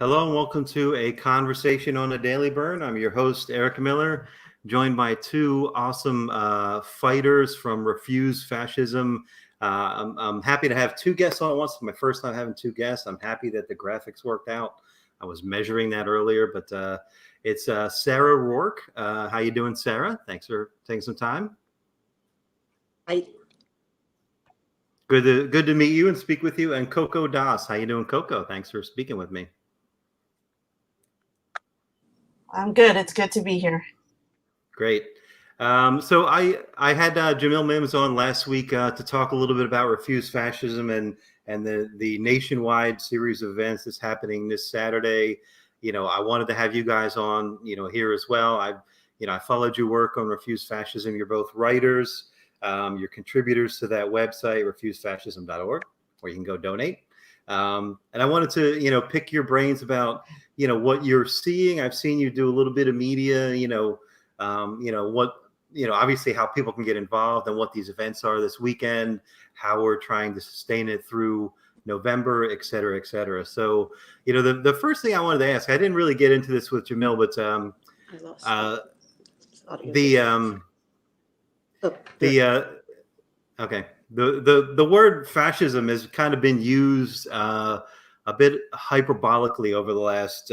Hello and welcome to a conversation on a daily Bern. I'm your host, Eric Miller, joined by two awesome fighters from Refuse Fascism. I'm happy to have two guests on at once. It's my first time having two guests. I'm happy that the graphics worked out. I was measuring that earlier, but it's Sarah Roark. How you doing, Sarah? Thanks for taking some time. Hi. Good to meet you and speak with you. And Coco Das. How you doing, Coco? Thanks for speaking with me. I'm good. It's good to be here. Great. So I had Jamil Mims on last week to talk a little bit about Refuse Fascism and the nationwide series of events that's happening this Saturday. You know, I wanted to have you guys on, here as well. I followed your work on Refuse Fascism. You're both writers. You're contributors to that website, refusefascism.org, where you can go donate. And I wanted to, pick your brains about, what you're seeing. I've seen you do a little bit of media, obviously how people can get involved and what these events are this weekend, how we're trying to sustain it through November, et cetera, et cetera. So, the first thing I wanted to ask, I didn't really get into this with Jamil, but the word fascism has kind of been used a bit hyperbolically over the last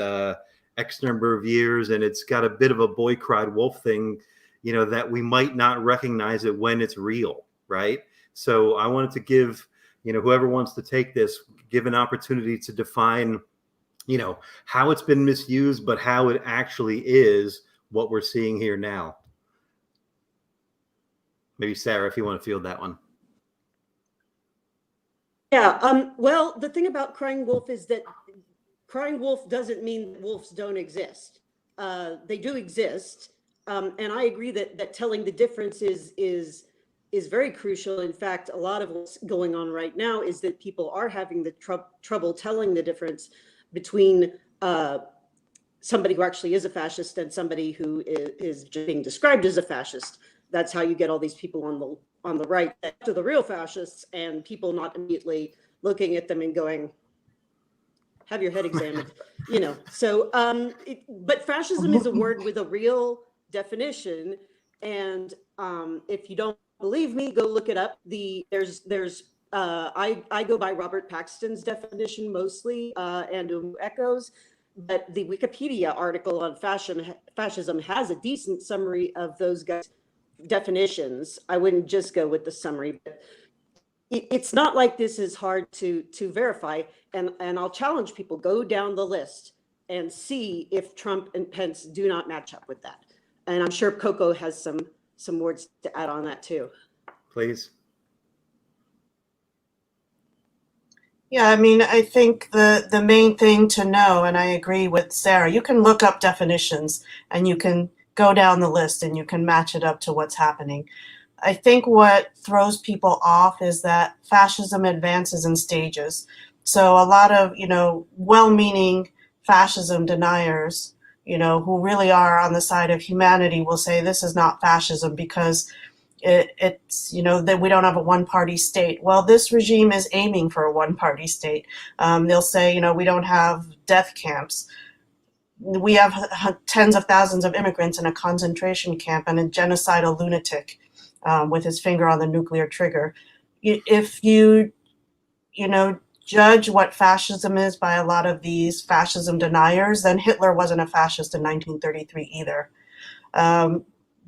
X number of years, and it's got a bit of a boy cried wolf thing, that we might not recognize it when it's real, right? So I wanted to give, whoever wants to take this, give an opportunity to define, how it's been misused, but how it actually is what we're seeing here now. Maybe Sarah, if you want to field that one. Yeah, well, the thing about crying wolf is that crying wolf doesn't mean wolves don't exist. They do exist. And I agree that telling the difference is very crucial. In fact, a lot of what's going on right now is that people are having the trouble telling the difference between somebody who actually is a fascist and somebody who is being described as a fascist. That's how you get all these people on the right to the real fascists, and people not immediately looking at them and going, have your head examined, So, but fascism is a word with a real definition. And if you don't believe me, go look it up. I go by Robert Paxton's definition mostly, and echoes, but the Wikipedia article on fascism has a decent summary of those guys' definitions. I wouldn't just go with the summary, but it's not like this is hard to verify. And I'll challenge people, go down the list and see if Trump and Pence do not match up with that. And I'm sure Coco has some words to add on that too. Please. Yeah, I mean, I think the main thing to know, and I agree with Sarah, you can look up definitions and you can go down the list and you can match it up to what's happening. I think what throws people off is that fascism advances in stages. So a lot of, well-meaning fascism deniers, who really are on the side of humanity will say this is not fascism because it's, that we don't have a one-party state. Well, this regime is aiming for a one-party state. They'll say, we don't have death camps. We have tens of thousands of immigrants in a concentration camp and a genocidal lunatic with his finger on the nuclear trigger. If you, judge what fascism is by a lot of these fascism deniers, then Hitler wasn't a fascist in 1933 either.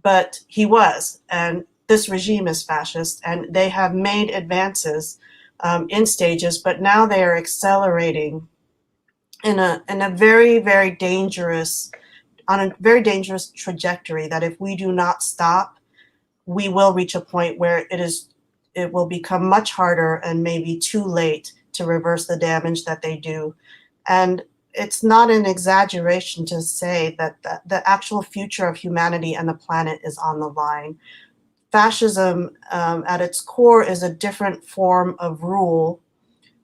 But he was, and this regime is fascist, and they have made advances in stages, but now they are accelerating in a very, very dangerous, on a very dangerous trajectory that if we do not stop, we will reach a point where it will become much harder and maybe too late to reverse the damage that they do. And it's not an exaggeration to say that the actual future of humanity and the planet is on the line. Fascism at its core is a different form of rule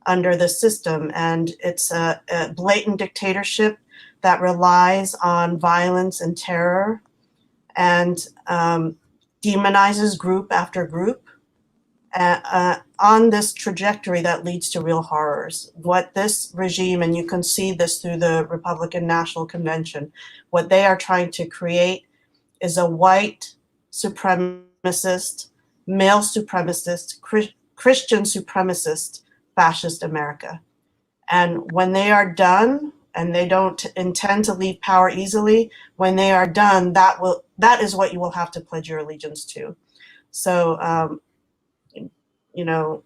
under the system, and it's a blatant dictatorship that relies on violence and terror and demonizes group after group. on this trajectory that leads to real horrors. What this regime, and you can see this through the Republican National Convention, what they are trying to create is a white supremacist, male supremacist, Christian supremacist, fascist America. And when they are done, and they don't intend to leave power easily, when they are done, that is what you will have to pledge your allegiance to. So, you know,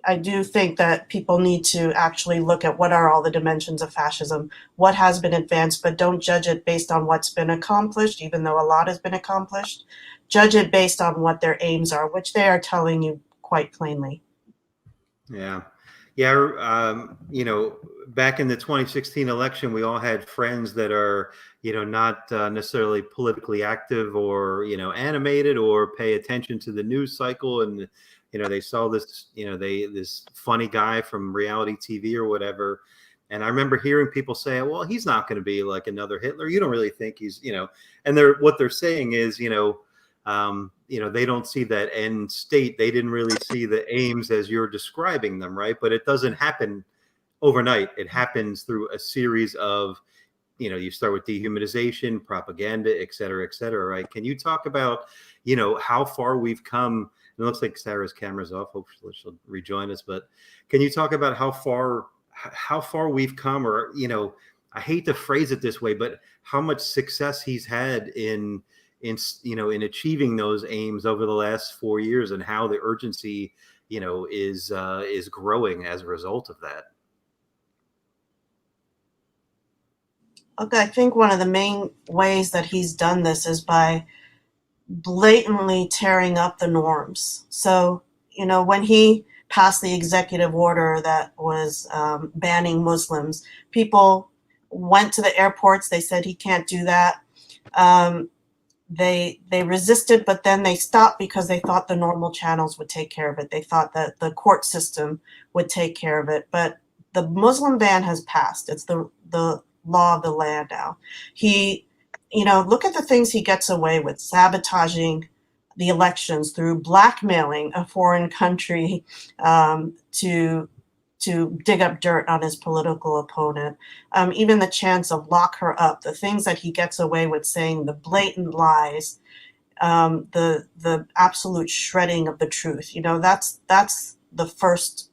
I do think that people need to actually look at what are all the dimensions of fascism, what has been advanced, but don't judge it based on what's been accomplished, even though a lot has been accomplished. Judge it based on what their aims are, which they are telling you quite plainly. Yeah. Yeah. Back in the 2016 election, we all had friends that are, not necessarily politically active or, animated or pay attention to the news cycle. And, they saw this, this funny guy from reality TV or whatever. And I remember hearing people say, well, he's not going to be like another Hitler. You don't really think he's, and what they're saying is, they don't see that end state. They didn't really see the aims as you're describing them, right? But it doesn't happen overnight. It happens through a series of, you start with dehumanization, propaganda, et cetera, right? Can you talk about, how far we've come? It looks like Sarah's camera's off. Hopefully she'll rejoin us. But can you talk about how far we've come, or, I hate to phrase it this way, but how much success he's had in achieving those aims over the last 4 years, and how the urgency, is growing as a result of that. Okay, I think one of the main ways that he's done this is by blatantly tearing up the norms. So, when he passed the executive order that was banning Muslims, people went to the airports. They said he can't do that. They resisted, but then they stopped because they thought the normal channels would take care of it. They thought that the court system would take care of it. But the Muslim ban has passed. It's the law of the land now. He, look at the things he gets away with: sabotaging the elections through blackmailing a foreign country to dig up dirt on his political opponent. Even the chance of lock her up, the things that he gets away with saying, the blatant lies, the absolute shredding of the truth. That's the first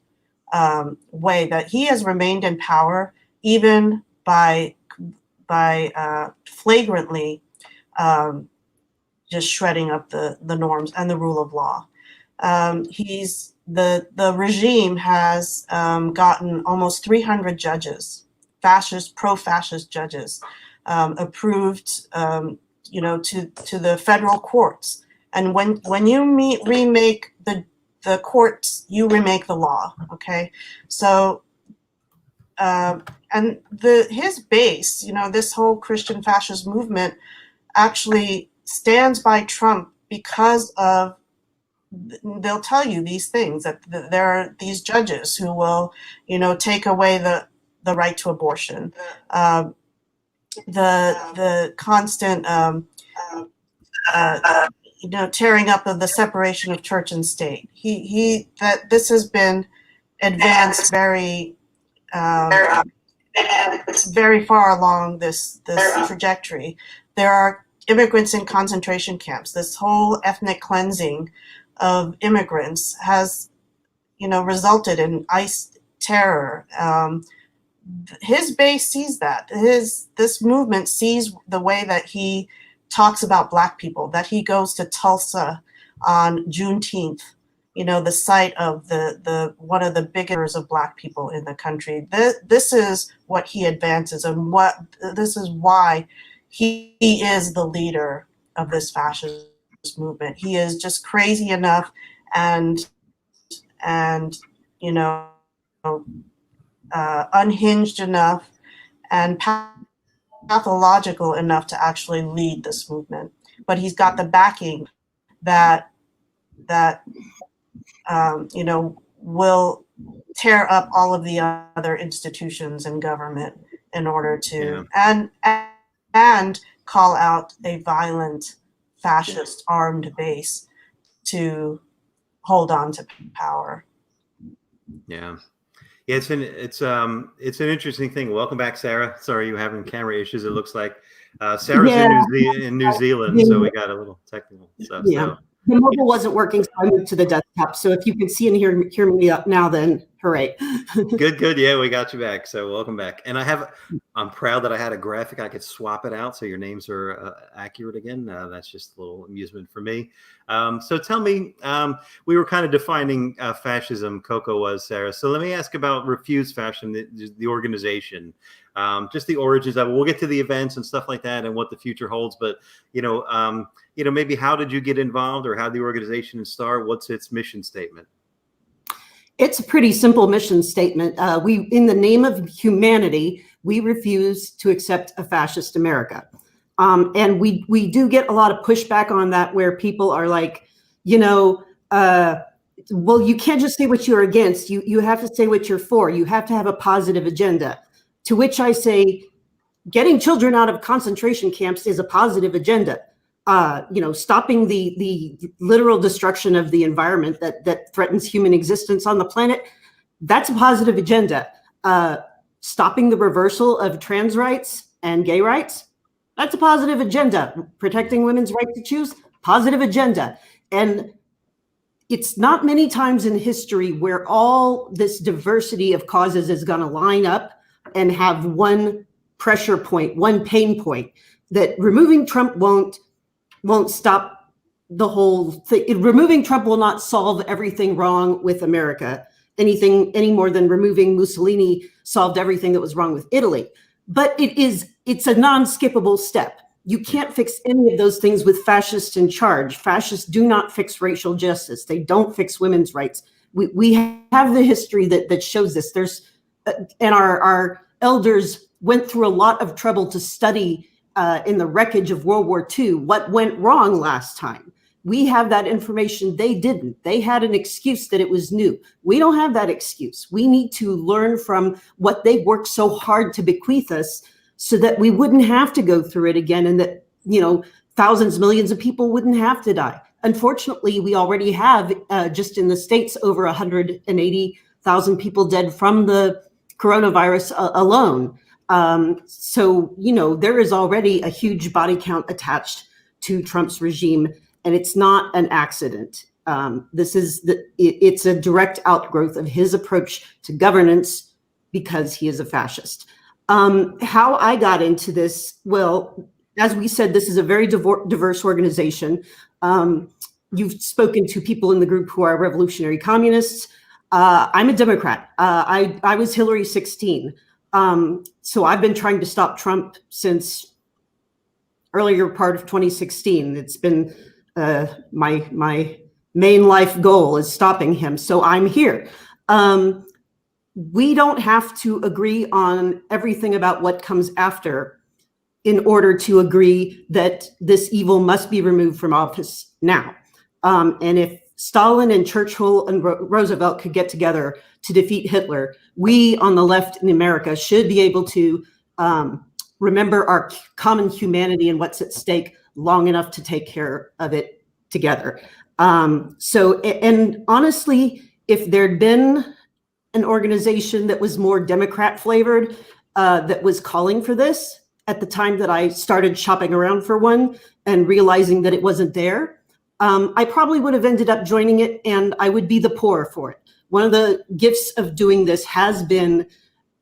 way that he has remained in power, even by flagrantly just shredding up the norms and the rule of law. The regime has gotten almost 300 judges, pro-fascist judges, approved, to the federal courts. And when you remake the courts, you remake the law. Okay, so and his base, this whole Christian fascist movement, actually stands by Trump because of, they'll tell you these things, that there are these judges who will, take away the right to abortion, the constant, tearing up of the separation of church and state. That this has been advanced very far along this trajectory. There are immigrants in concentration camps. This whole ethnic cleansing of immigrants has, resulted in ICE terror. His base sees that. This movement sees the way that he talks about Black people, that he goes to Tulsa on Juneteenth, the site of the one of the biggest of Black people in the country. This is what he advances, and this is why he is the leader of this fascist movement. He is just crazy enough and unhinged enough and pathological enough to actually lead this movement. But he's got the backing that will tear up all of the other institutions and government in order to and call out a violent fascist armed base to hold on to power. Yeah. Yeah, it's an interesting thing. Welcome back, Sarah. Sorry you're having camera issues, it looks like. Sarah's in New Zealand, so we got a little technical stuff. Yeah. So The mobile wasn't working, so I moved to the desktop. So if you can see and hear me up now, then hooray. good. Yeah, we got you back. So welcome back. And I'm proud that I had a graphic. I could swap it out so your names are accurate again. That's just a little amusement for me. So tell me, we were kind of defining fascism, Coco was, Sarah. So let me ask about Refuse Fascism, the organization. Just the origins of it. We'll get to the events and stuff like that and what the future holds. But, maybe how did you get involved, or how the organization start? What's its mission statement? It's a pretty simple mission statement. We, in the name of humanity, we refuse to accept a fascist America. And we do get a lot of pushback on that, where people are like, well, you can't just say what you're against. You have to say what you're for. You have to have a positive agenda. To which I say, getting children out of concentration camps is a positive agenda. Stopping the literal destruction of the environment that threatens human existence on the planet, that's a positive agenda. Stopping the reversal of trans rights and gay rights, that's a positive agenda. Protecting women's right to choose, positive agenda. And it's not many times in history where all this diversity of causes is going to line up and have one pressure point, one pain point. That removing Trump won't stop the whole thing. Removing Trump will not solve everything wrong with America, any more than removing Mussolini solved everything that was wrong with Italy. But it's a non-skippable step. You can't fix any of those things with fascists in charge. Fascists do not fix racial justice. They don't fix women's rights. We have the history that shows this. And our elders went through a lot of trouble to study in the wreckage of World War II what went wrong last time. We have that information. They didn't. They had an excuse that it was new. We don't have that excuse. We need to learn from what they worked so hard to bequeath us, so that we wouldn't have to go through it again, and that thousands, millions of people wouldn't have to die. Unfortunately, we already have just in the States over 180,000 people dead from the coronavirus alone. So there is already a huge body count attached to Trump's regime, and it's not an accident. It's a direct outgrowth of his approach to governance, because he is a fascist. How I got into this, well, as we said, this is a very diverse organization. You've spoken to people in the group who are revolutionary communists. I'm a Democrat. I was Hillary 16. So I've been trying to stop Trump since earlier part of 2016. It's been my main life goal is stopping him. So I'm here. We don't have to agree on everything about what comes after in order to agree that this evil must be removed from office now. And if Stalin and Churchill and Roosevelt could get together to defeat Hitler, we on the left in America should be able to remember our common humanity and what's at stake long enough to take care of it together. And honestly, if there'd been an organization that was more Democrat flavored, that was calling for this at the time that I started shopping around for one and realizing that it wasn't there, I probably would have ended up joining it, and I would be the poorer for it. One of the gifts of doing this has been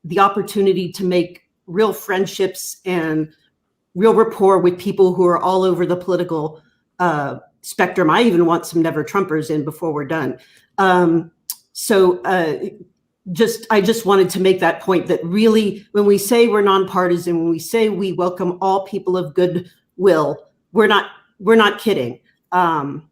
the opportunity to make real friendships and real rapport with people who are all over the political spectrum. I even want some never Trumpers in before we're done. I just wanted to make that point, that really, when we say we're nonpartisan, when we say we welcome all people of goodwill, we're not kidding. There's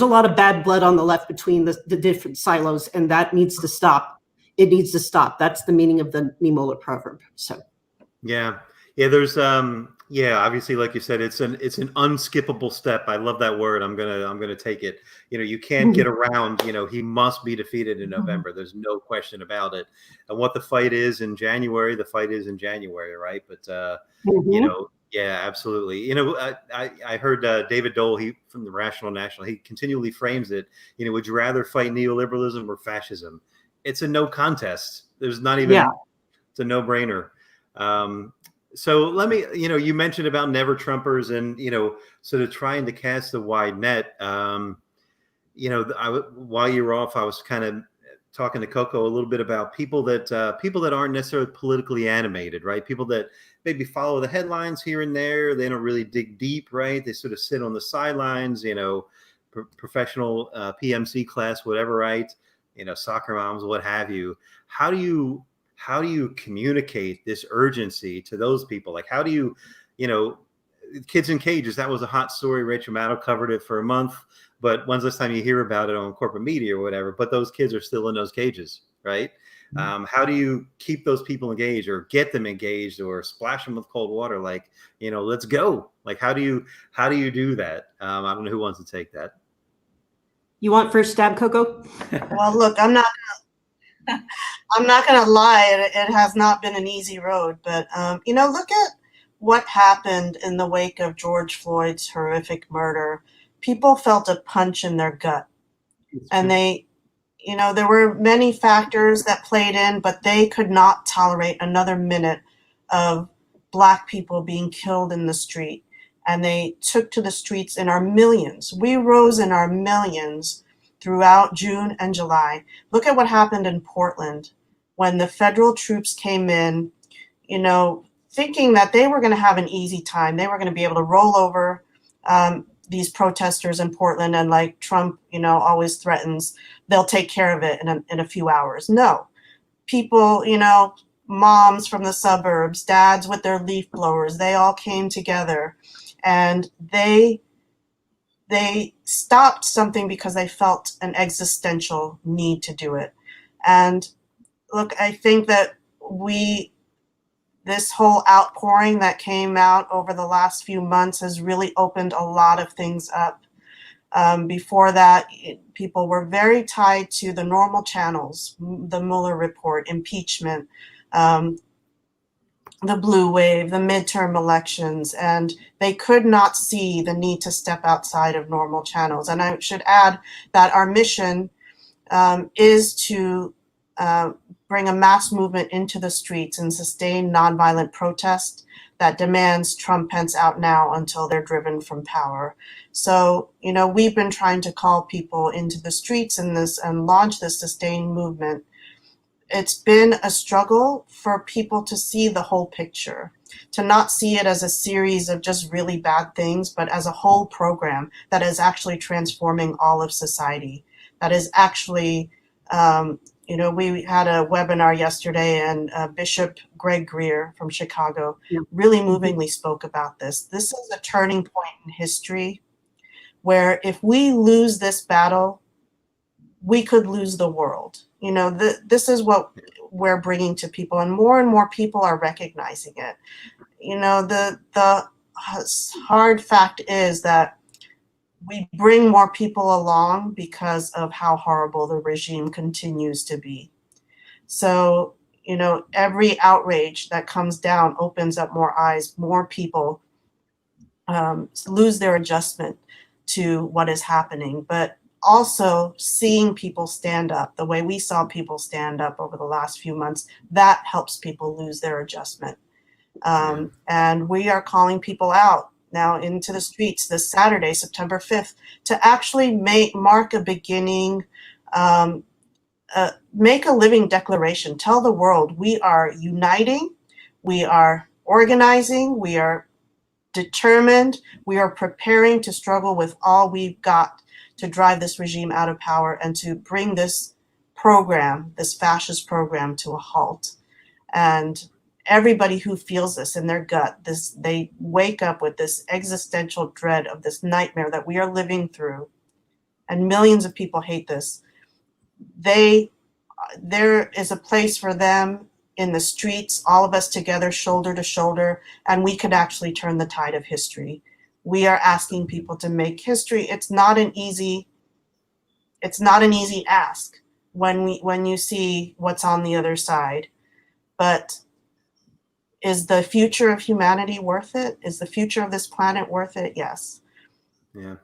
a lot of bad blood on the left between the different silos, and that needs to stop. It needs to stop. That's the meaning of the Niemöller proverb. So, yeah. There's obviously, like you said, it's an unskippable step. I love that word. I'm gonna take it. You can't get around. He must be defeated in November. There's no question about it. And what the fight is in January, right? But Yeah, absolutely. I heard David Dole, he from the Rational National, he continually frames it. Would you rather fight neoliberalism or fascism? It's a no contest. There's not even. Yeah. It's a no brainer. So let me, you mentioned about never Trumpers and sort of trying to cast a wide net. While you were off, I was kind of talking to Coco a little bit about people that aren't necessarily politically animated, right? People that maybe follow the headlines here and there. They don't really dig deep, right? They sort of sit on the sidelines, professional PMC class, whatever, right? Soccer moms, what have you. How do you communicate this urgency to those people? Like, how do you, kids in cages, that was a hot story. Rachel Maddow covered it for a month. But when's the last time you hear about it on corporate media or whatever? But those kids are still in those cages, right? How do you keep those people engaged or get them engaged or splash them with cold water? Like, let's go. Like, how do you do that? I don't know who wants to take that. You want first stab, Coco? Well, look, I'm not gonna lie. It has not been an easy road, but look at what happened in the wake of George Floyd's horrific murder. People felt a punch in their gut, and there were many factors that played in, but they could not tolerate another minute of Black people being killed in the street. And they took to the streets in our millions. We rose in our millions throughout June and July. Look at what happened in Portland when the federal troops came in, thinking that they were going to have an easy time. They were going to be able to roll over these protesters in Portland, and like Trump, always threatens, they'll take care of it in a few hours. No, people, moms from the suburbs, dads with their leaf blowers, they all came together, and they stopped something because they felt an existential need to do it. And look, I think that this whole outpouring that came out over the last few months has really opened a lot of things up. Before that, people were very tied to the normal channels, the Mueller report, impeachment, the blue wave, the midterm elections, and they could not see the need to step outside of normal channels. And I should add that our mission is to bring a mass movement into the streets and sustain nonviolent protest that demands Trump Pence out now until they're driven from power. So, we've been trying to call people into the streets and launch this sustained movement. It's been a struggle for people to see the whole picture, to not see it as a series of just really bad things, but as a whole program that is actually transforming all of society, that is actually we had a webinar yesterday, and Bishop Greg Greer from Chicago really movingly spoke about this. This is a turning point in history where if we lose this battle, we could lose the world. This is what we're bringing to people, and more people are recognizing it. The hard fact is that we bring more people along because of how horrible the regime continues to be. So, every outrage that comes down opens up more eyes, more people lose their adjustment to what is happening. But also seeing people stand up, the way we saw people stand up over the last few months, that helps people lose their adjustment. And we are calling people out now into the streets this Saturday, September 5th, to actually mark a beginning, make a living declaration, tell the world we are uniting, we are organizing, we are determined, we are preparing to struggle with all we've got to drive this regime out of power and to bring this program, this fascist program, to a halt. And everybody who feels this in their gut, they wake up with this existential dread of this nightmare that we are living through, and millions of people hate this. There is a place for them in the streets, all of us together, shoulder to shoulder, and we could actually turn the tide of history. We are asking people to make history. It's not an easy ask when you see what's on the other side, but is the future of humanity worth it? Is the future of this planet worth it? Yes. Yeah.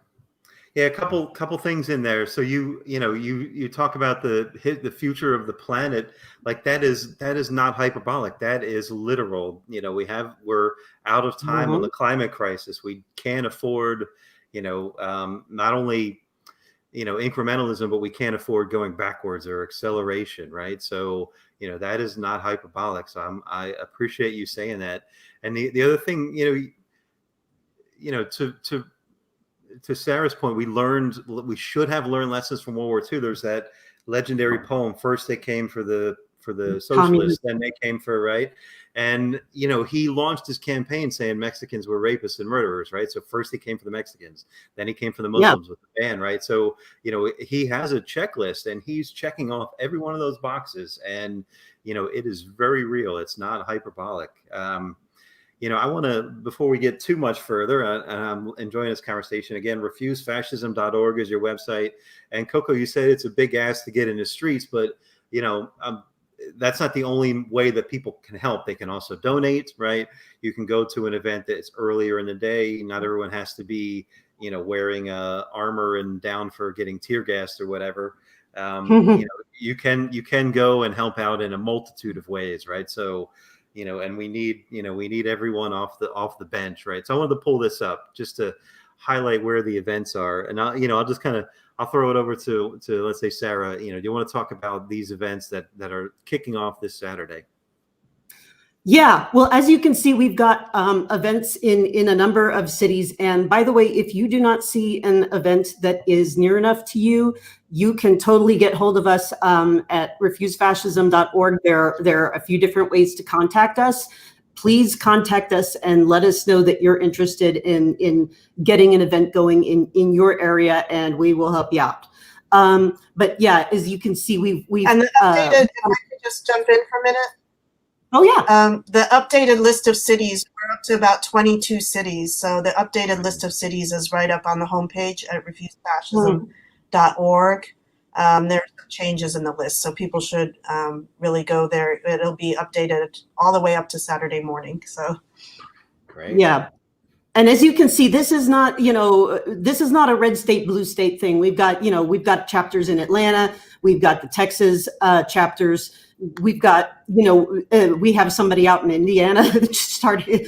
Yeah, a couple things in there. So you talk about the future of the planet, like that is not hyperbolic. That is literal. We're out of time on the climate crisis. We can't afford, not only incrementalism, but we can't afford going backwards or acceleration, right? So that is not hyperbolic. So I appreciate you saying that. And the other thing, to Sarah's point, we should have learned lessons from World War II. There's that legendary poem. First they came for the socialists, then they came for, right? And he launched his campaign saying Mexicans were rapists and murderers, right? So first he came for the Mexicans, then he came for the Muslims with the ban, right? So he has a checklist and he's checking off every one of those boxes, and it is very real. It's not hyperbolic. I want to, before we get too much further, and I'm enjoying this conversation again, refusefascism.org is your website. And Coco, you said it's a big ask to get in the streets, but that's not the only way that people can help. They can also donate, right? You can go to an event that's earlier in the day. Not everyone has to be, wearing armor and down for getting tear gassed or whatever. You can go and help out in a multitude of ways, right? So, and we need everyone off the bench, right? So I wanted to pull this up just to highlight where the events are, and I'll just I'll throw it over to let's say Sarah. Do you want to talk about these events that are kicking off this Saturday? Yeah, well, as you can see, we've got events in a number of cities. And by the way, if you do not see an event that is near enough to you, you can totally get hold of us at refusefascism.org. There are a few different ways to contact us. Please contact us and let us know that you're interested in getting an event going in your area, and we will help you out. But yeah, as you can see, we've and the updated. If I could just jump in for a minute. Oh yeah. The updated list of cities, we're up to about 22 cities. So the updated list of cities is right up on the homepage at refusefascism.org. There are some changes in the list, so people should really go there. It'll be updated all the way up to Saturday morning. So great. Yeah. And as you can see, this is not a red state, blue state thing. We've got chapters in Atlanta. We've got the Texas chapters. We've got, we have somebody out in Indiana that just started.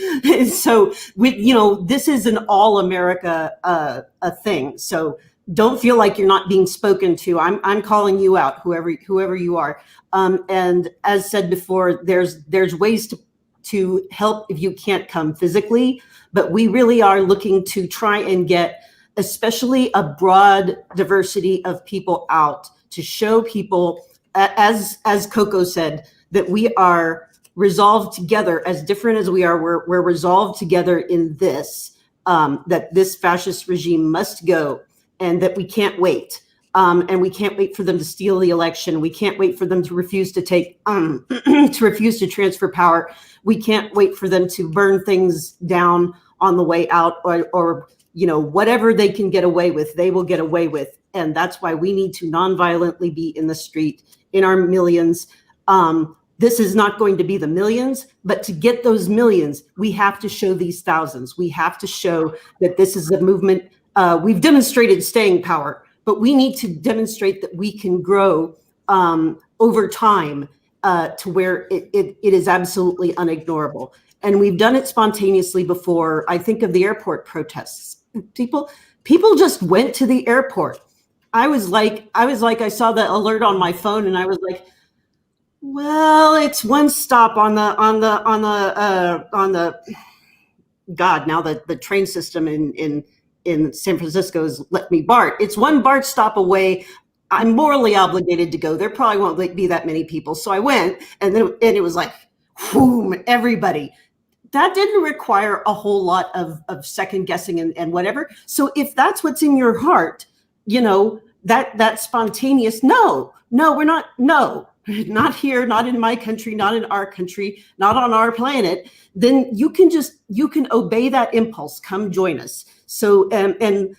So this is an all America a thing. So don't feel like you're not being spoken to. I'm calling you out, whoever you are. And as said before, there's ways to help if you can't come physically, but we really are looking to try and get especially a broad diversity of people out to show people, as Coco said, that we are resolved together. As different as we are, we're resolved together in this, that this fascist regime must go, and that we can't wait. And we can't wait for them to steal the election. We can't wait for them to refuse to take, to refuse to transfer power. We can't wait for them to burn things down on the way out, or whatever they can get away with, they will get away with. And that's why we need to nonviolently be in the street in our millions. This is not going to be the millions, but to get those millions, we have to show these thousands. We have to show that this is a movement. We've demonstrated staying power, but we need to demonstrate that we can grow over time to where it is absolutely unignorable. And we've done it spontaneously before. I think of the airport protests. People just went to the airport. I saw the alert on my phone, and I was like, well, it's one stop on the God, now the train system in San Francisco is let me BART. It's one BART stop away. I'm morally obligated to go. There probably won't be that many people. So I went, and it was like, boom, everybody. That didn't require a whole lot of second guessing and whatever. So if that's what's in your heart, that spontaneous, no, we're not, no, not here, not in my country, not in our country, not on our planet, then you can obey that impulse. Come join us. So, and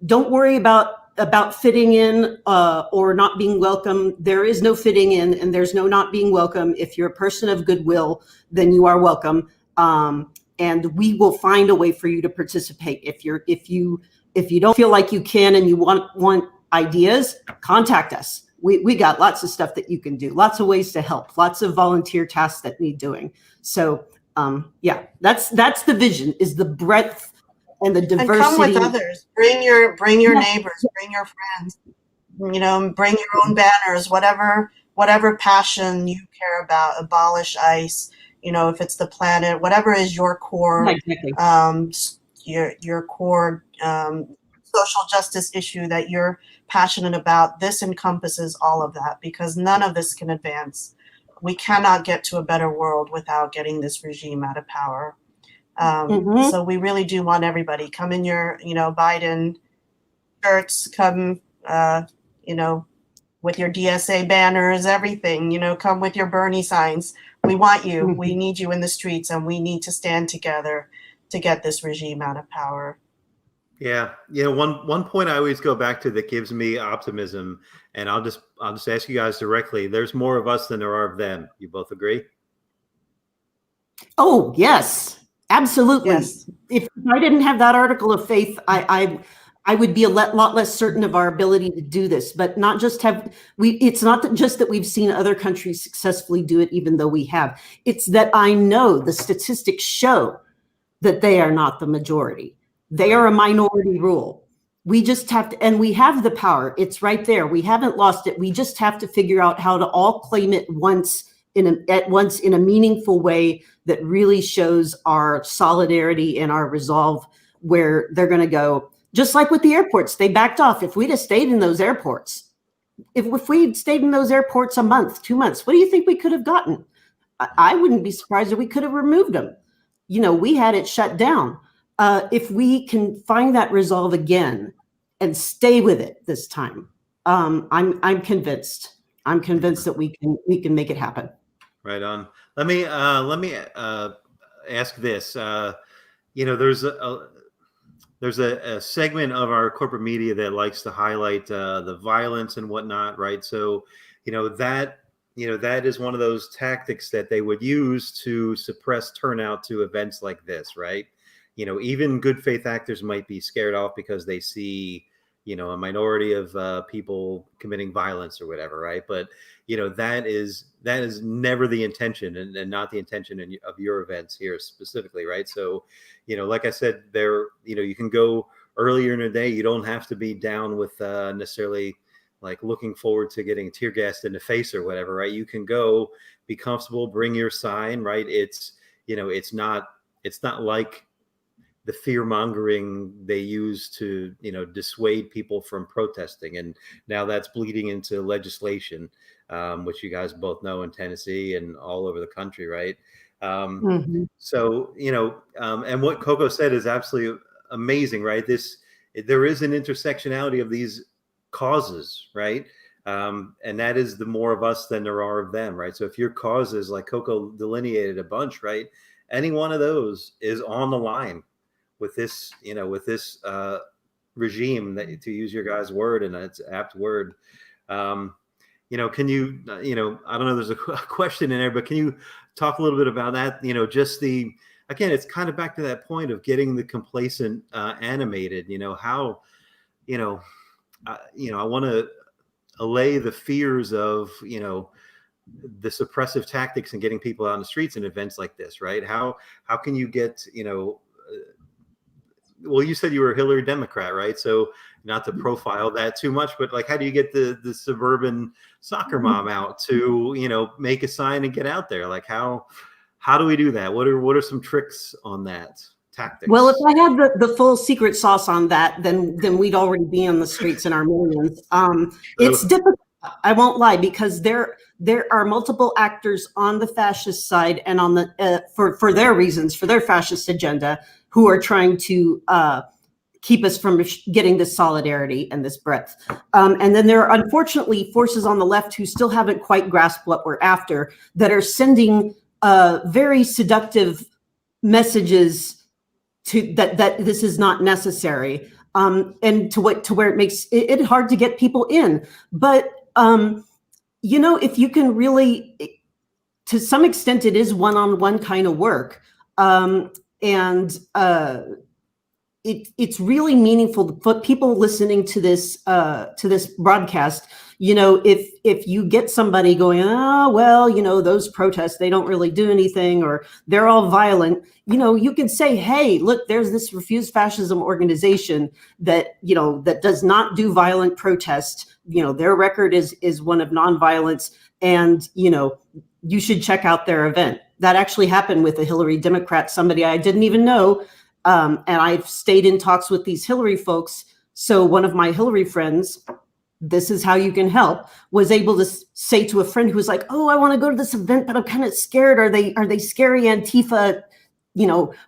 don't worry about about fitting in or not being welcome. There is no fitting in, and there's no not being welcome. If you're a person of goodwill, then you are welcome, and we will find a way for you to participate. If you don't feel like you can and you want ideas, contact us. We got lots of stuff that you can do, lots of ways to help, lots of volunteer tasks that need doing. So yeah, that's the vision, is the breadth and the diversity. And come with others. Bring your neighbors, bring your friends. You know, bring your own banners. Whatever passion you care about. Abolish ICE. You know, if it's the planet, whatever is your core, your core social justice issue that you're passionate about. This encompasses all of that, because none of this can advance. We cannot get to a better world without getting this regime out of power. So we really do want everybody. Come in your, Biden shirts, come, with your DSA banners, everything, come with your Bernie signs. We want you. We need you in the streets, and we need to stand together to get this regime out of power. Yeah. One point I always go back to that gives me optimism, and I'll just ask you guys directly. There's more of us than there are of them. You both agree? Oh, yes. Absolutely. Yes. If I didn't have that article of faith, I would be a lot less certain of our ability to do this. But not just it's not just that we've seen other countries successfully do it, even though we have. It's that I know the statistics show that they are not the majority. They are a minority rule. We just have to, and we have the power. It's right there. We haven't lost it. We just have to figure out how to all claim it at once in a meaningful way that really shows our solidarity and our resolve, where they're going to go. Just like with the airports, they backed off. If we'd have stayed in those airports, if we'd stayed in those airports a month, 2 months, what do you think we could have gotten? I wouldn't be surprised if we could have removed them. We had it shut down. If we can find that resolve again and stay with it this time, I'm convinced. I'm convinced that we can make it happen. Right on. Let me ask this. There's a segment of our corporate media that likes to highlight the violence and whatnot, right? So, that is one of those tactics that they would use to suppress turnout to events like this, right? Even good faith actors might be scared off because they see, a minority of people committing violence or whatever, right? But that is never the intention, and not the intention of your events here specifically, right? So, like I said, you can go earlier in the day. You don't have to be down with necessarily like looking forward to getting tear gassed in the face or whatever, right? You can go, be comfortable, bring your sign, right? It's not like the fear mongering they use to, dissuade people from protesting. And now that's bleeding into legislation, which you guys both know in Tennessee and all over the country. Right. So, and what Coco said is absolutely amazing, right? There is an intersectionality of these causes, right? And that is the more of us than there are of them, right? So if your causes, like Coco delineated a bunch, right? Any one of those is on the line with this, regime, that, to use your guys' word, and it's an apt word. Can you, I don't know, there's a question in there, but can you talk a little bit about that? Just again, it's kind of back to that point of getting the complacent animated, how, I want to allay the fears of, the suppressive tactics and getting people out on the streets in events like this, right? How can you get, well, you said you were a Hillary Democrat, right? So not to profile that too much, but like, how do you get the suburban soccer mom out to, make a sign and get out there? Like, how do we do that? What are some tricks on that tactics? Well, if I had the full secret sauce on that, then we'd already be on the streets in our millions. It's difficult. I won't lie, because there are multiple actors on the fascist side and on the for their reasons, for their fascist agenda, who are trying to keep us from getting this solidarity and this breadth. And then there are, unfortunately, forces on the left who still haven't quite grasped what we're after, that are sending very seductive messages to that this is not necessary. and to where it makes it hard to get people in. But if you can really, to some extent, it is one-on-one kind of work, and it's really meaningful for people listening to this broadcast. If you get somebody going, oh, well, those protests, they don't really do anything, or they're all violent, you can say, hey, look, there's this Refuse Fascism organization that does not do violent protest. Their record is one of nonviolence, and you should check out their event. That actually happened with a Hillary Democrat, somebody I didn't even know. And I've stayed in talks with these Hillary folks. So one of my Hillary friends, this is how you can help, was able to say to a friend who was like, oh, I want to go to this event, but I'm kind of scared. Are they scary Antifa,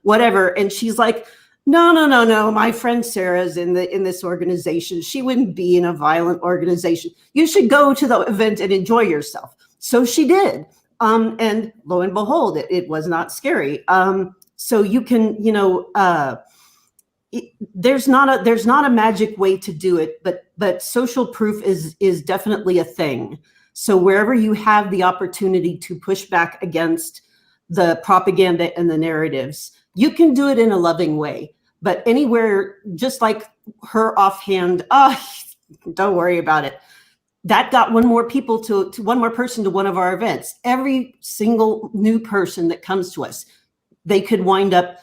whatever. And she's like, no. My friend Sarah's in this organization. She wouldn't be in a violent organization. You should go to the event and enjoy yourself. So she did. And lo and behold, it was not scary. So you can, there's not a magic way to do it, but social proof is definitely a thing. So wherever you have the opportunity to push back against the propaganda and the narratives, you can do it in a loving way. But anywhere, just like her offhand, don't worry about it. That got one more people to one more person to one of our events. Every single new person that comes to us, they could wind up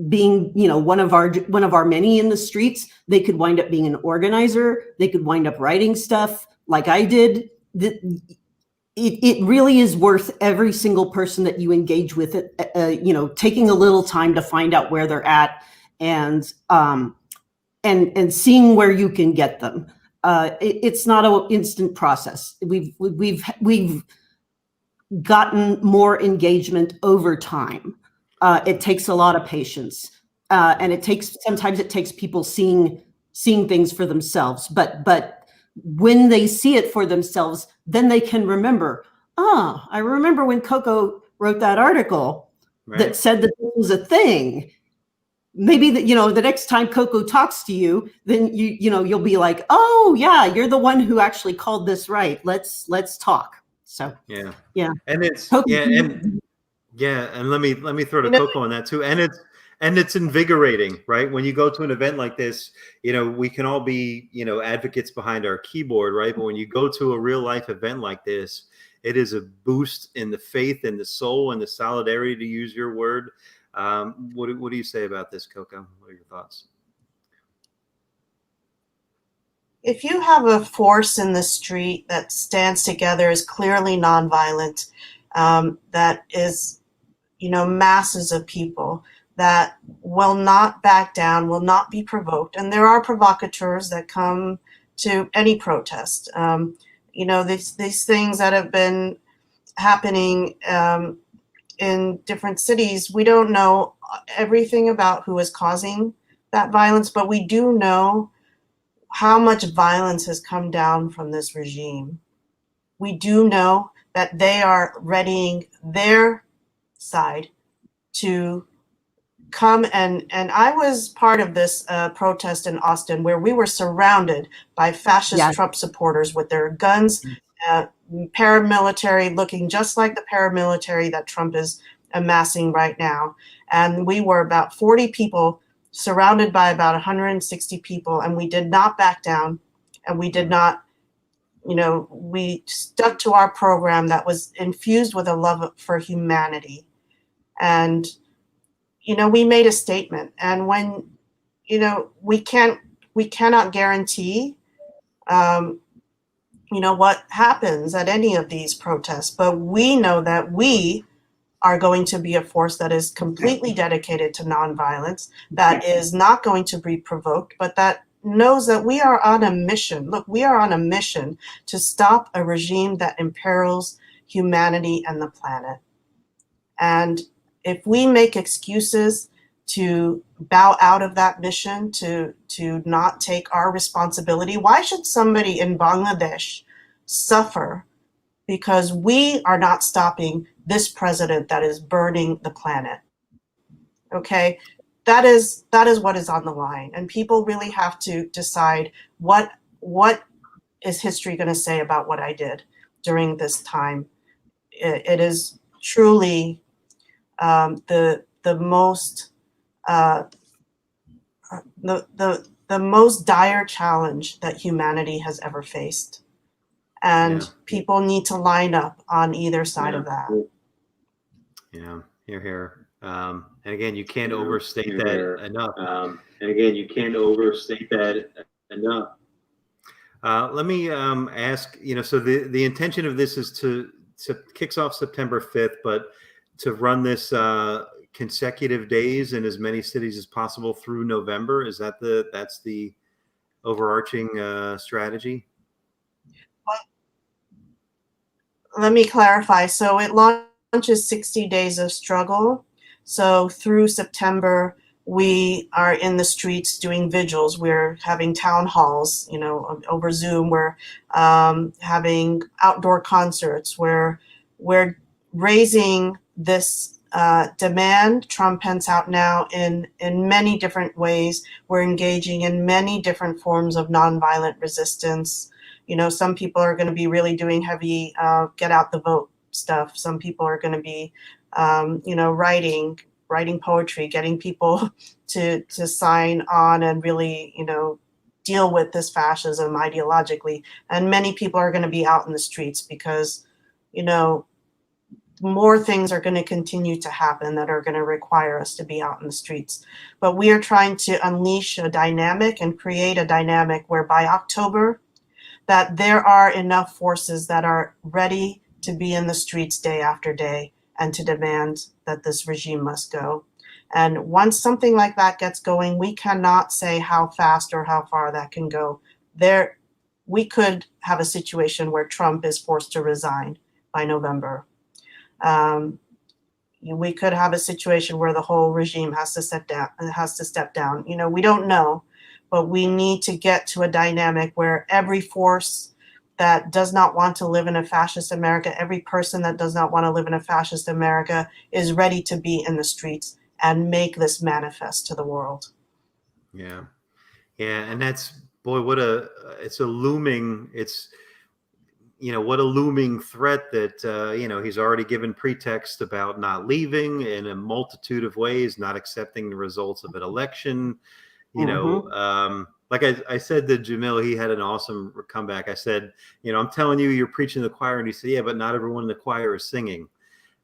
being, one of our many in the streets. They could wind up being an organizer. They could wind up writing stuff like I did. It really is worth every single person that you engage with it, taking a little time to find out where they're at and seeing where you can get them. It's not an instant process. We've gotten more engagement over time. It takes a lot of patience, and sometimes it takes people seeing things for themselves. But when they see it for themselves, then they can remember. I remember when Coco wrote that article that said that this was a thing. Maybe that the next time Coco talks to you, then you'll be like, oh yeah, you're the one who actually called this right. Let's talk. So yeah, and it's Coco, and let me throw to Coco on that too. And it's invigorating, right? When you go to an event like this, we can all be, advocates behind our keyboard, right? But when you go to a real life event like this, it is a boost in the faith and the soul and the solidarity, to use your word. What do you say about this, Coco? What are your thoughts? If you have a force in the street that stands together, is clearly nonviolent, that is, masses of people that will not back down, will not be provoked. And there are provocateurs that come to any protest. These things that have been happening in different cities, we don't know everything about who is causing that violence, but we do know how much violence has come down from this regime. We do know that they are readying their side to come, and I was part of this protest in Austin where we were surrounded by fascist Trump supporters with their guns, paramilitary, looking just like the paramilitary that Trump is amassing right now. And we were about 40 people surrounded by about 160 people, and we did not back down, and we did not, we stuck to our program that was infused with a love for humanity. And, we made a statement. And when, we cannot guarantee, what happens at any of these protests, but we know that we are going to be a force that is completely dedicated to nonviolence, that is not going to be provoked, but that knows that we are on a mission. Look, we are on a mission to stop a regime that imperils humanity and the planet. And if we make excuses to bow out of that mission, to not take our responsibility, why should somebody in Bangladesh suffer because we are not stopping this president that is burning the planet? Okay, that is what is on the line, and people really have to decide what is history going to say about what I did during this time. It is truly the most the most dire challenge that humanity has ever faced, and people need to line up on either side of that. Yeah, here. And again, you can't overstate that enough. Let me ask, so the intention of this is to kicks off September 5th, but to run this consecutive days in as many cities as possible through November. Is that that's the overarching strategy? Let me clarify. So it launches 60 days of struggle. So through September, we are in the streets doing vigils. We're having town halls, over Zoom. We're having outdoor concerts. We're raising this demand. Trump Pence out now in many different ways. We're engaging in many different forms of nonviolent resistance. Some people are going to be really doing heavy get out the vote stuff. Some people are going to be, writing poetry, getting people to sign on and really, deal with this fascism ideologically. And many people are going to be out in the streets because, more things are going to continue to happen that are going to require us to be out in the streets. But we are trying to unleash a dynamic and create a dynamic where by October, that there are enough forces that are ready to be in the streets day after day and to demand that this regime must go. And once something like that gets going, we cannot say how fast or how far that can go. We could have a situation where Trump is forced to resign by November. We could have a situation where the whole regime has to step down. We don't know, but we need to get to a dynamic where every force that does not want to live in a fascist America, every person that does not want to live in a fascist America is ready to be in the streets and make this manifest to the world. Yeah. And that's, boy, what a looming threat that, he's already given pretext about not leaving in a multitude of ways, not accepting the results of an election. Like I said to Jamil, he had an awesome comeback. I said, I'm telling you, you're preaching to the choir. And he said, yeah, but not everyone in the choir is singing.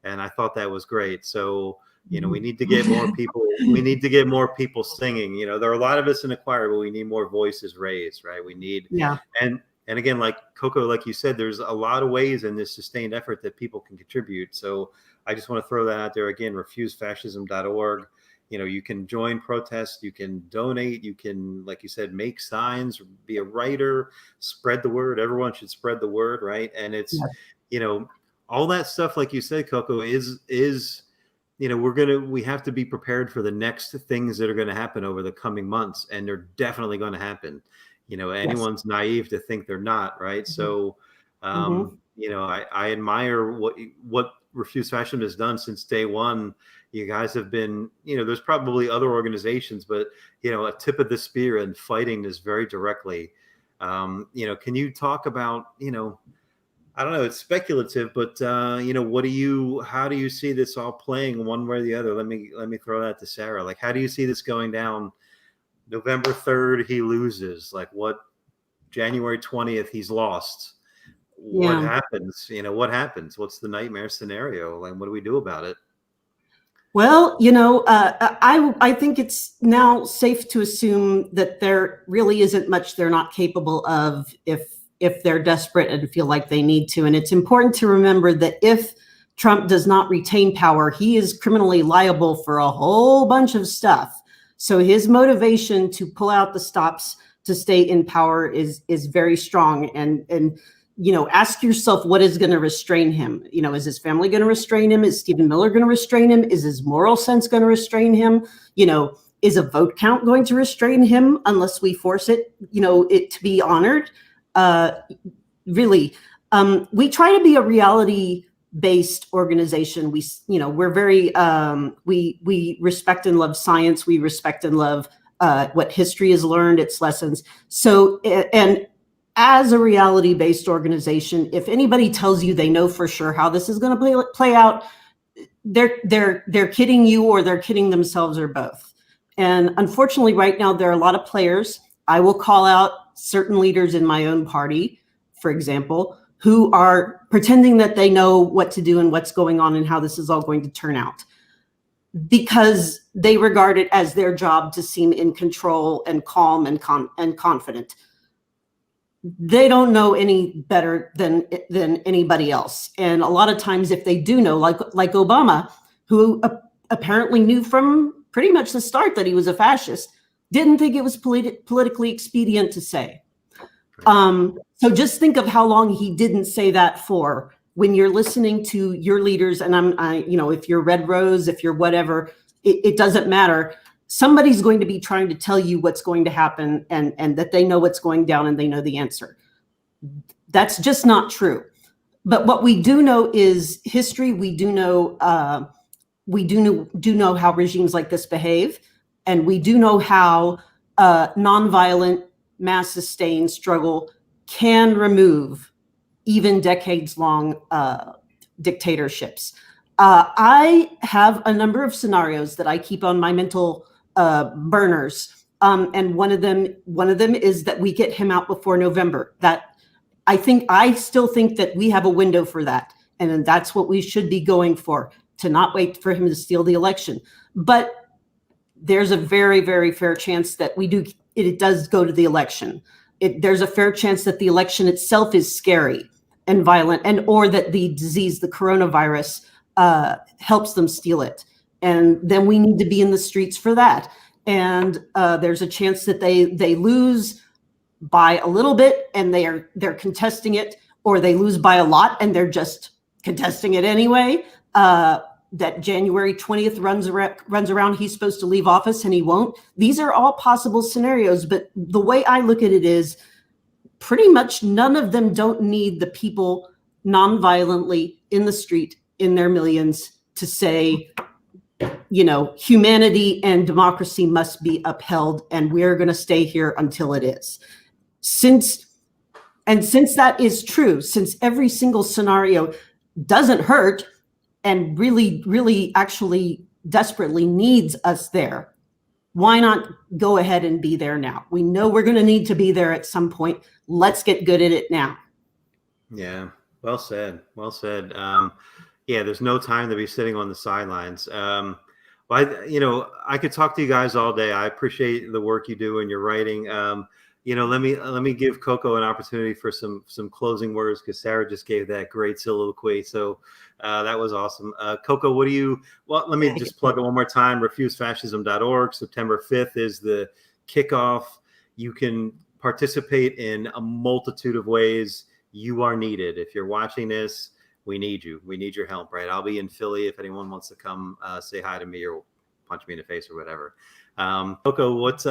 And I thought that was great. So, we need to get more people. We need to get more people singing. There are a lot of us in the choir, but we need more voices raised, right? We need, and again, like Coco, like you said, there's a lot of ways in this sustained effort that people can contribute. So I just want to throw that out there again, refusefascism.org. You can join protests, you can donate, you can, like you said, make signs, be a writer, spread the word. Everyone should spread the word, right? And it's, all that stuff, like you said, Coco, is we have to be prepared for the next things that are going to happen over the coming months, and they're definitely going to happen. Anyone's naive to think they're not, right? So, I admire what Refuse Fascism has done since day one. You guys have been, there's probably other organizations, but, a tip of the spear and fighting this very directly. Can you talk about, I don't know, it's speculative, but, how do you see this all playing one way or the other? Let me throw that to Sarah. Like, how do you see this going down? November 3rd, he loses. Like, what? January 20th, he's lost. What happens? What happens? What's the nightmare scenario? Like, what do we do about it? Well, I think it's now safe to assume that there really isn't much they're not capable of if they're desperate and feel like they need to. And it's important to remember that if Trump does not retain power, he is criminally liable for a whole bunch of stuff. So his motivation to pull out the stops to stay in power is very strong. And ask yourself, what is going to restrain him? Is his family going to restrain him? Is Stephen Miller going to restrain him? Is his moral sense going to restrain him? Is a vote count going to restrain him unless we force it, it to be honored? Really, we try to be a reality based organization. We're very, we respect and love science. We respect and love what history has learned, its lessons. So, and as a reality-based organization, if anybody tells you they know for sure how this is going to play out, they're kidding you, or they're kidding themselves, or both. And unfortunately, right now, there are a lot of players. I will call out certain leaders in my own party, for example, who are pretending that they know what to do and what's going on and how this is all going to turn out, because they regard it as their job to seem in control and calm and confident. They don't know any better than anybody else. And a lot of times, if they do know, like Obama, who apparently knew from pretty much the start that he was a fascist, didn't think it was politically expedient to say. So just think of how long he didn't say that for. When you're listening to your leaders, and if you're Red Rose, if you're whatever, it doesn't matter. Somebody's going to be trying to tell you what's going to happen, and that they know what's going down and they know the answer. That's just not true. But what we do know is history. We do know how regimes like this behave, and we do know how nonviolent, mass sustained struggle can remove even decades-long dictatorships. I have a number of scenarios that I keep on my mental burners, and one of them is that we get him out before November. That I still think that we have a window for that, and that's what we should be going for, to not wait for him to steal the election. But there's a very, very fair chance that it does go to the election. There's a fair chance that the election itself is scary and violent, or that the disease, the coronavirus, helps them steal it. And then we need to be in the streets for that. And there's a chance that they lose by a little bit and they're contesting it, or they lose by a lot and they're just contesting it anyway. That January 20th runs around, he's supposed to leave office and he won't. These are all possible scenarios, but the way I look at it is pretty much none of them don't need the people nonviolently in the street in their millions to say, humanity and democracy must be upheld, and we're going to stay here until it is. Since that is true, since every single scenario doesn't hurt and really, really actually desperately needs us there, why not go ahead and be there now? We know we're going to need to be there at some point. Let's get good at it now. Yeah, well said. Well said. Yeah, there's no time to be sitting on the sidelines. I could talk to you guys all day. I appreciate the work you do in your writing. Let me give Coco an opportunity for some closing words, because Sarah just gave that great soliloquy. So that was awesome. Coco, let me just plug it one more time. refusefascism.org. September 5th is the kickoff. You can participate in a multitude of ways. You are needed. If you're watching this, we need you. We need your help, right? I'll be in Philly if anyone wants to come say hi to me or punch me in the face or whatever. Coco, what's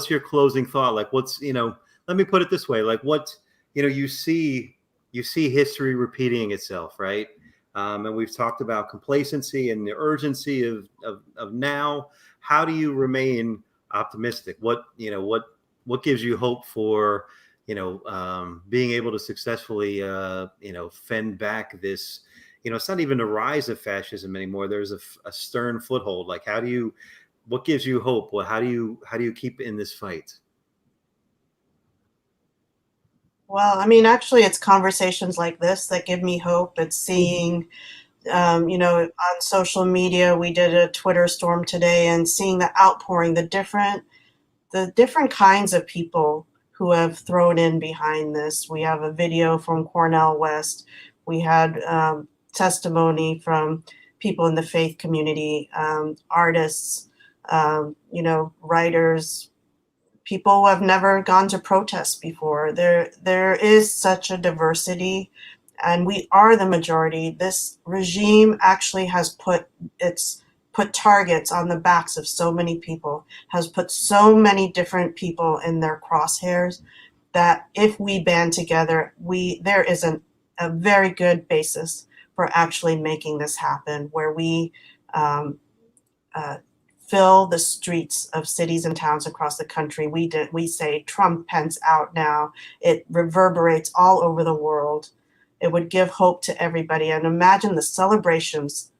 your closing thought? Like, let me put it this way. Like, you see history repeating itself, right? And we've talked about complacency and the urgency of now. How do you remain optimistic? What gives you hope for, being able to successfully, fend back this, it's not even a rise of fascism anymore. There's a stern foothold. Like, what gives you hope? Well, how do you keep in this fight? Well, actually, it's conversations like this that give me hope. It's seeing, on social media, we did a Twitter storm today, and seeing the outpouring, the different kinds of people who have thrown in behind this. We have a video from Cornell West. We had testimony from people in the faith community, artists, writers, people who have never gone to protest before. There is such a diversity, and we are the majority. This regime actually has put targets on the backs of so many people, has put so many different people in their crosshairs, that if we band together, there isn't a very good basis for actually making this happen, where we fill the streets of cities and towns across the country. We say Trump, Pence out now. It reverberates all over the world. It would give hope to everybody. And imagine the celebrations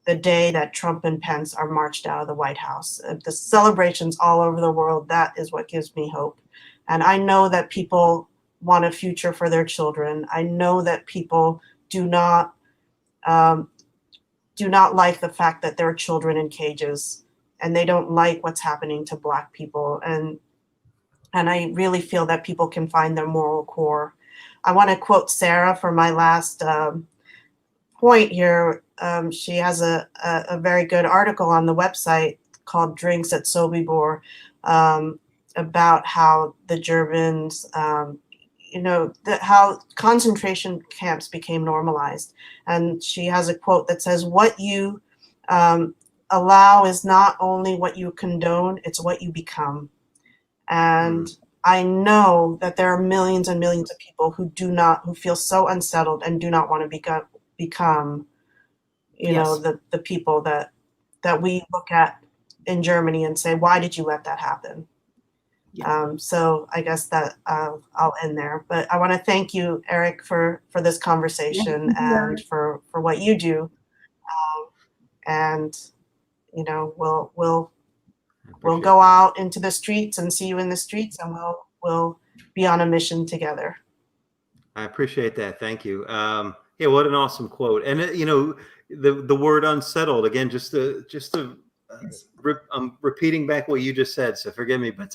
the day that Trump and Pence are marched out of the White House. The celebrations all over the world, that is what gives me hope. And I know that people want a future for their children. I know that people do not like the fact that there are children in cages, and they don't like what's happening to Black people. And I really feel that people can find their moral core. I want to quote Sarah for my last point here. She has a very good article on the website called Drinks at Sobibor, about how the Germans, how concentration camps became normalized. And she has a quote that says, "What you allow is not only what you condone, it's what you become." And I know that there are millions and millions of people who feel so unsettled and do not want to become, the people that we look at in Germany and say, why did you let that happen? Yeah. So I guess that I'll end there. But I want to thank you, Eric, for this conversation and for what you do. And we'll go out into the streets and see you in the streets, and we'll be on a mission together. I appreciate that. Thank you. Yeah, what an awesome quote. And the word unsettled again. I'm repeating back what you just said, so forgive me. But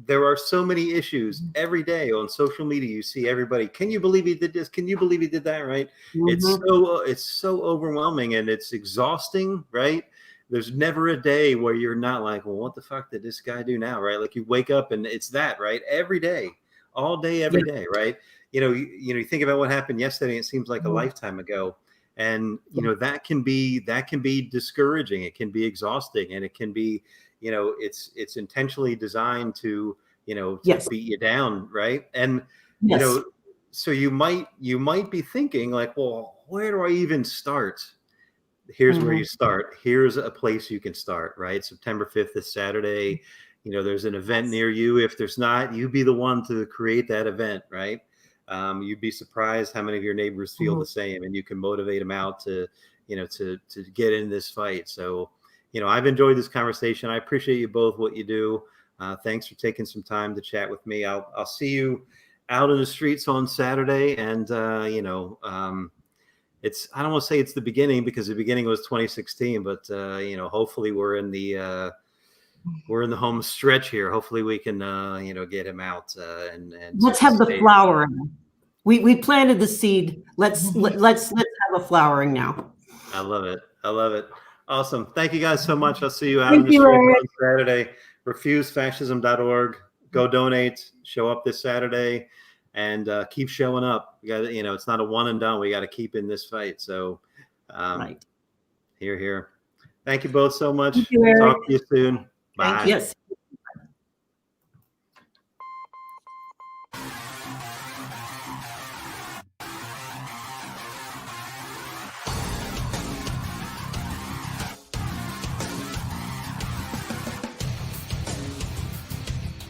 there are so many issues every day on social media. You see everybody. Can you believe he did this? Can you believe he did that? Right? Mm-hmm. It's so overwhelming and it's exhausting. Right? There's never a day where you're not like, well, what the fuck did this guy do now? Right? Like you wake up and it's that, right? Every day, all day, every day, right? You think about what happened yesterday. It seems like a lifetime ago. And, that can be discouraging. It can be exhausting, and it can be, it's intentionally designed to, to beat you down. Right. And, so you might be thinking like, well, where do I even start? Here's where you start. Here's a place you can start, right? September 5th is Saturday. There's an event near you. If there's not, you be the one to create that event, right? You'd be surprised how many of your neighbors feel the same, and you can motivate them out to get in this fight. So, I've enjoyed this conversation. I appreciate you both, what you do. Thanks for taking some time to chat with me. I'll see you out in the streets on Saturday. And, I don't want to say it's the beginning, because the beginning was 2016, but hopefully we're in the home stretch here. Hopefully we can get him out and let's have the flowering. We planted the seed. Let's have a flowering now. I love it. Awesome. Thank you guys so much. I'll see you out in the streets on Saturday. Refusefascism.org. Go donate. Show up this Saturday. And keep showing up. We got it's not a one and done. We got to keep in this fight. So, right. Here. Thank you both so much. Thank you, Eric. Talk to you soon. Bye. Yes.